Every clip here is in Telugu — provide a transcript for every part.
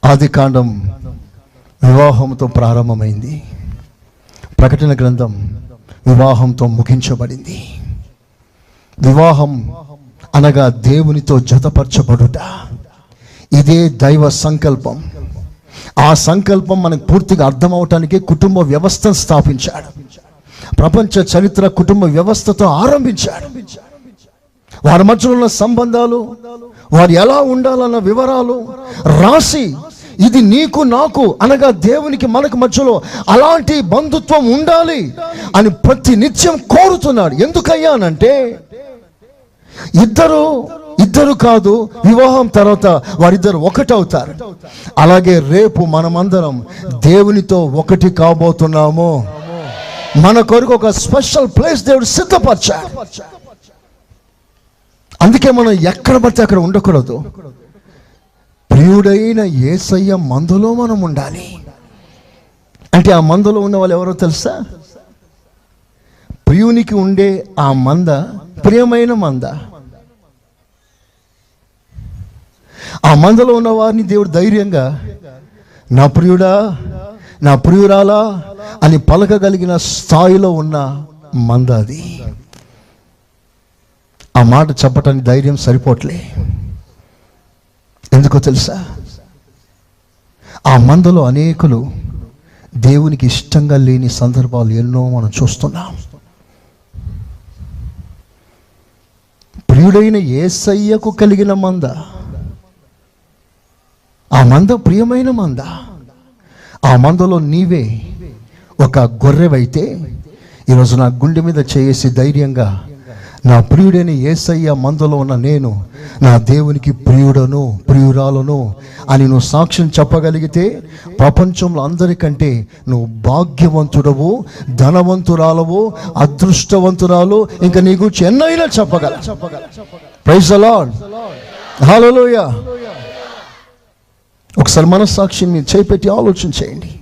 ఆదికాండం వివాహంతో ప్రారంభమైంది. ప్రకటన గ్రంథం వివాహంతో ముగించబడింది. వివాహం అనగా దేవునితో జతపరచబడుట. ఇదే దైవ సంకల్పం. ఆ సంకల్పం మనకు పూర్తిగా అర్థం అవటానికి కుటుంబ వ్యవస్థను స్థాపించాడు. ప్రపంచ చరిత్ర కుటుంబ వ్యవస్థతో ఆరంభించాడు. వారి మధ్యలో ఉన్న సంబంధాలు, వారు ఎలా ఉండాలన్న వివరాలు రాసి, ఇది నీకు నాకు అనగా దేవునికి మనకు మధ్యలో అలాంటి బంధుత్వం ఉండాలి అని ప్రతి నిత్యం కోరుతున్నాడు. ఎందుకయ్యానంటే ఇద్దరు కాదు, వివాహం తర్వాత వారిద్దరు ఒకటవుతారు. అలాగే రేపు మనమందరం దేవునితో ఒకటి కాబోతున్నాము. మన కొరకు ఒక స్పెషల్ ప్లేస్ దేవుడు సిద్ధపరిచాడు. అందుకే మనం ఎక్కడ పడితే అక్కడ ఉండకూడదు. ప్రియుడైన యేసయ్య మందలో మనం ఉండాలి. అంటే ఆ మందలో ఉన్న వాళ్ళు ఎవరో తెలుసా? ప్రియునికి ఉండే ఆ మంద ప్రియమైన మంద. ఆ మందలో ఉన్న వారిని దేవుడు ధైర్యంగా నా ప్రియుడా, నా ప్రియురాలా అని పలకగలిగిన స్థాయిలో ఉన్న మంద అది. ఆ మాట చెప్పటానికి ధైర్యం సరిపోట్లే. ఎందుకో తెలుసా? ఆ మందలో అనేకులు దేవునికి ఇష్టంగా లేని సందర్భాలు ఎన్నో మనం చూస్తున్నాం. ప్రియుడైన యేసయ్యకు కలిగిన మంద, ఆ మంద ప్రియమైన మంద. ఆ మందలో నీవే ఒక గొర్రెవైతే ఈరోజు నా గుండె మీద చేసి ధైర్యంగా నా ప్రియుడైన యేసయ్య మందలో ఉన్న నేను నా దేవునికి ప్రియుడను, ప్రియురాలను అని నువ్వు సాక్ష్యం చెప్పగలిగితే ప్రపంచంలో అందరికంటే నువ్వు భాగ్యవంతుడవు, ధనవంతురాలవు, అదృష్టవంతురాలు, ఇంకా నీ గురించి ఎన్నైనా చెప్పగల. ప్రైజ్ ది లార్డ్, హల్లెలూయా. ఒకసారి మనస్సాక్షిని మీరు చేపెట్టి ఆలోచన చేయండి.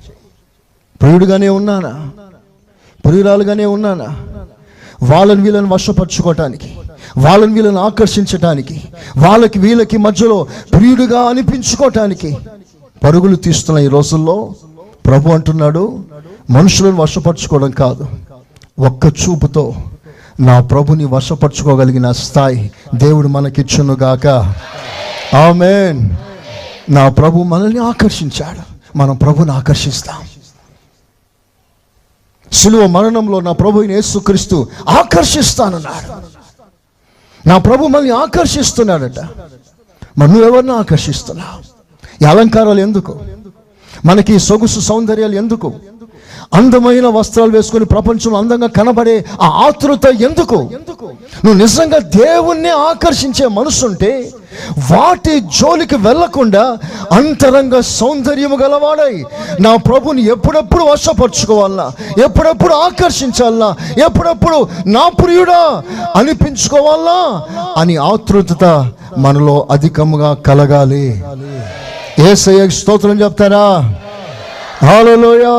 ప్రియుడిగానే ఉన్నానా, ప్రియురాలుగానే ఉన్నానా? వాళ్ళని వీళ్ళని వశపరచుకోవటానికి, వాళ్ళని వీళ్ళని ఆకర్షించటానికి, వాళ్ళకి వీళ్ళకి మధ్యలో ప్రియుడిగా అనిపించుకోవటానికి పరుగులు తీస్తున్న ఈ రోజుల్లో ప్రభు అంటున్నాడు, మనుషులను వశపరచుకోవడం కాదు, ఒక్క చూపుతో నా ప్రభుని వశపరచుకోగలిగిన స్థాయి దేవుడు మనకిచ్చునుగాక. ఆమేన్. నా ప్రభు మనల్ని ఆకర్షించాడు, మనం ప్రభుని ఆకర్షిస్తాం. సిలువ మరణంలో నా ప్రభు యేసుక్రీస్తు ఆకర్షిస్తానన్నాడు. నా ప్రభు మనల్ని ఆకర్షిస్తున్నాడట. మరి నువ్వెవరిని ఆకర్షిస్తున్నావు? ఈ అలంకారాలు ఎందుకు? మనకి సొగుసు సౌందర్యాలు ఎందుకు? అందమైన వస్త్రాలు వేసుకొని ప్రపంచంలో అందంగా కనబడే ఆ ఆతృత ఎందుకు? నువ్వు నిజంగా దేవుణ్ణి ఆకర్షించే మనసుంటే వాటి జోలికి వెళ్లకుండా అంతరంగ సౌందర్యము గలవాడై నా ప్రభుని ఎప్పుడెప్పుడు వశపరచుకోవాలన్నా, ఎప్పుడెప్పుడు ఆకర్షించాలన్నా, ఎప్పుడెప్పుడు నా ప్రియుడా అనిపించుకోవాలన్నా అని ఆతృత మనలో అధికముగా కలగాలి. యేసయ్యకి స్తోత్రం చెప్తారా? హల్లెలూయా.